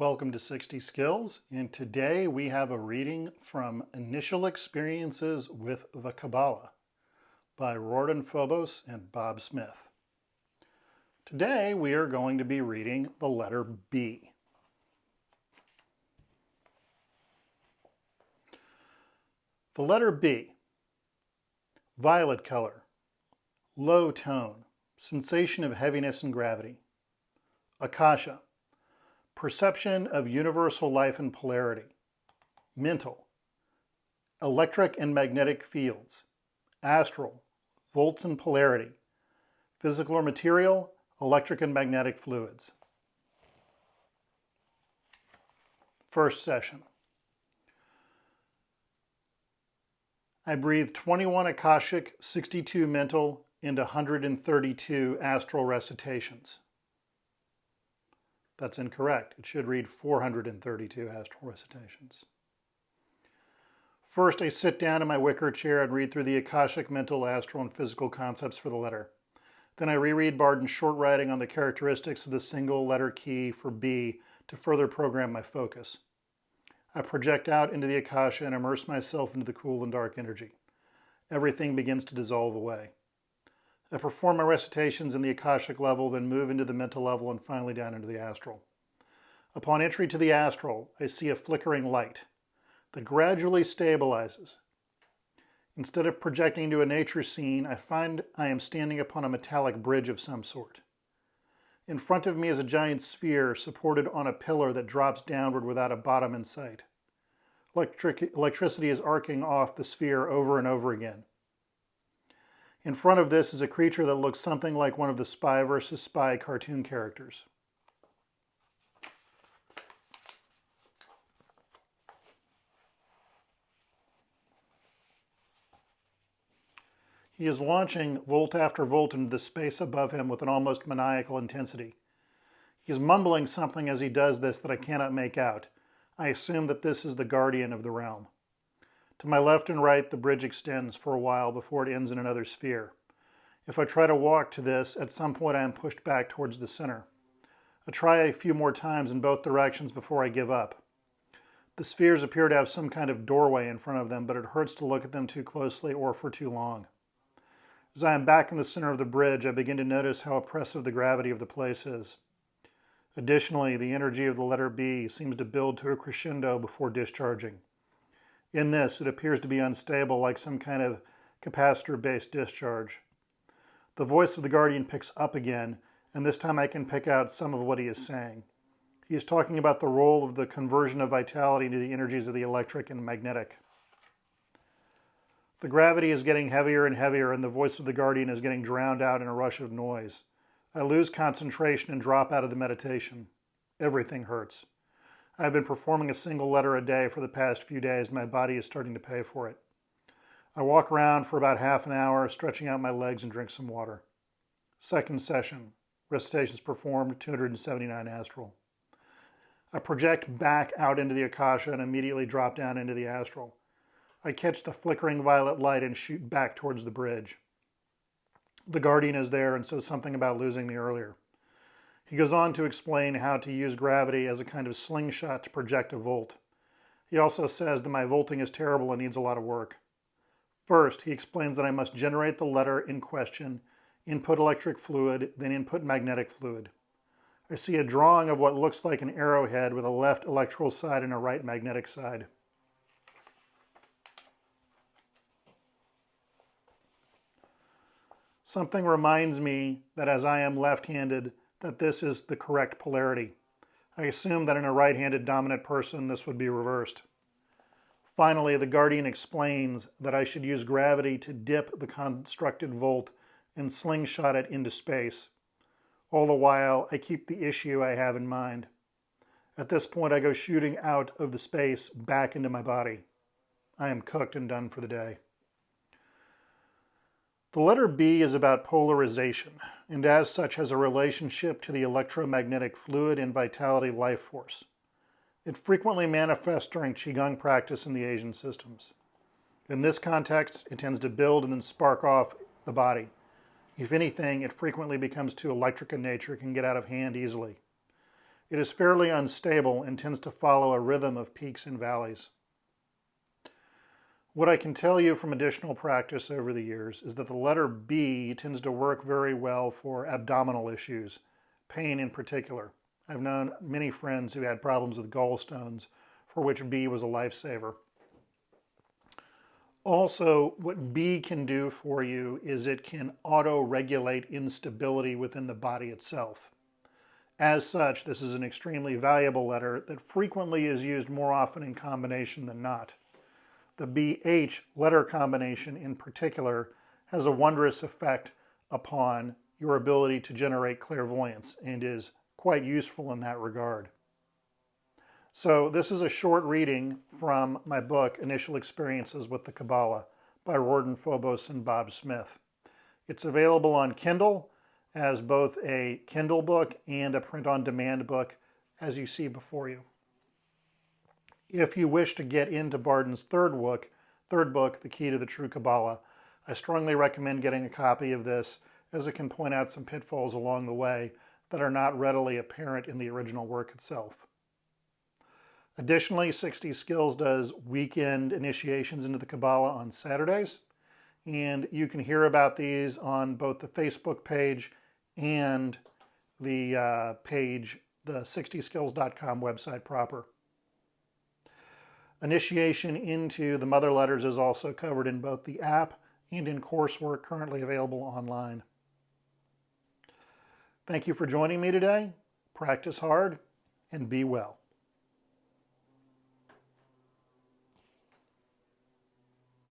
Welcome to 60 Skills, and today we have a reading from Initial Experiences with the Kabbalah by Bardon Phobos and Bob Smith. Today we are going to be reading the letter B. The letter B, violet color, low tone, sensation of heaviness and gravity. Akasha, perception of universal life and polarity. Mental, electric and magnetic fields. Astral, volts and polarity. Physical or material, electric and magnetic fluids. First session. I breathe 21 Akashic, 62 mental, and 132 astral recitations. That's incorrect. It should read 432 astral recitations. First, I sit down in my wicker chair and read through the Akashic, mental, astral, and physical concepts for the letter. Then I reread Bardon's short writing on the characteristics of the single letter key for B to further program my focus. I project out into the Akasha and immerse myself into the cool and dark energy. Everything begins to dissolve away. I perform my recitations in the Akashic level, then move into the mental level and finally down into the astral. Upon entry to the astral, I see a flickering light that gradually stabilizes. Instead of projecting to a nature scene, I find I am standing upon a metallic bridge of some sort. In front of me is a giant sphere supported on a pillar that drops downward without a bottom in sight. Electricity is arcing off the sphere over and over again. In front of this is a creature that looks something like one of the Spy vs. Spy cartoon characters. He is launching volt after volt into the space above him with an almost maniacal intensity. He is mumbling something as he does this that I cannot make out. I assume that this is the guardian of the realm. To my left and right, the bridge extends for a while before it ends in another sphere. If I try to walk to this, at some point I am pushed back towards the center. I try a few more times in both directions before I give up. The spheres appear to have some kind of doorway in front of them, but it hurts to look at them too closely or for too long. As I am back in the center of the bridge, I begin to notice how oppressive the gravity of the place is. Additionally, the energy of the letter B seems to build to a crescendo before discharging. In this, it appears to be unstable, like some kind of capacitor-based discharge. The voice of the guardian picks up again, and this time I can pick out some of what he is saying. He is talking about the role of the conversion of vitality into the energies of the electric and magnetic. The gravity is getting heavier and heavier, and the voice of the guardian is getting drowned out in a rush of noise. I lose concentration and drop out of the meditation. Everything hurts. I have been performing a single letter a day for the past few days. My body is starting to pay for it. I walk around for about half an hour, stretching out my legs and drink some water. Second session. Recitations performed, 279 astral. I project back out into the Akasha and immediately drop down into the astral. I catch the flickering violet light and shoot back towards the bridge. The guardian is there and says something about losing me earlier. He goes on to explain how to use gravity as a kind of slingshot to project a volt. He also says that my volting is terrible and needs a lot of work. First, he explains that I must generate the letter in question, input electric fluid, then input magnetic fluid. I see a drawing of what looks like an arrowhead with a left electrical side and a right magnetic side. Something reminds me that as I am left-handed, that this is the correct polarity. I assume that in a right-handed dominant person, this would be reversed. Finally, the guardian explains that I should use gravity to dip the constructed volt and slingshot it into space. All the while, I keep the issue I have in mind. At this point, I go shooting out of the space back into my body. I am cooked and done for the day. The letter B is about polarization, and as such has a relationship to the electromagnetic fluid and vitality life force. It frequently manifests during Qigong practice in the Asian systems. In this context, it tends to build and then spark off the body. If anything, it frequently becomes too electric in nature, can get out of hand easily. It is fairly unstable and tends to follow a rhythm of peaks and valleys. What I can tell you from additional practice over the years is that the letter B tends to work very well for abdominal issues, pain in particular. I've known many friends who had problems with gallstones for which B was a lifesaver. Also, what B can do for you is it can auto-regulate instability within the body itself. As such, this is an extremely valuable letter that frequently is used more often in combination than not. The BH letter combination in particular has a wondrous effect upon your ability to generate clairvoyance and is quite useful in that regard. So this is a short reading from my book, Initial Experiences with the Kabbalah by Rorden Phobos and Bob Smith. It's available on Kindle as both a Kindle book and a print-on-demand book, as you see before you. If you wish to get into Bardon's third book, The Key to the True Kabbalah, I strongly recommend getting a copy of this, as it can point out some pitfalls along the way that are not readily apparent in the original work itself. Additionally, SixtySkills does weekend initiations into the Kabbalah on Saturdays, and you can hear about these on both the Facebook page and the the SixtySkills.com website proper. Initiation into the mother letters is also covered in both the app and in coursework currently available online. Thank you for joining me today. Practice hard and be well.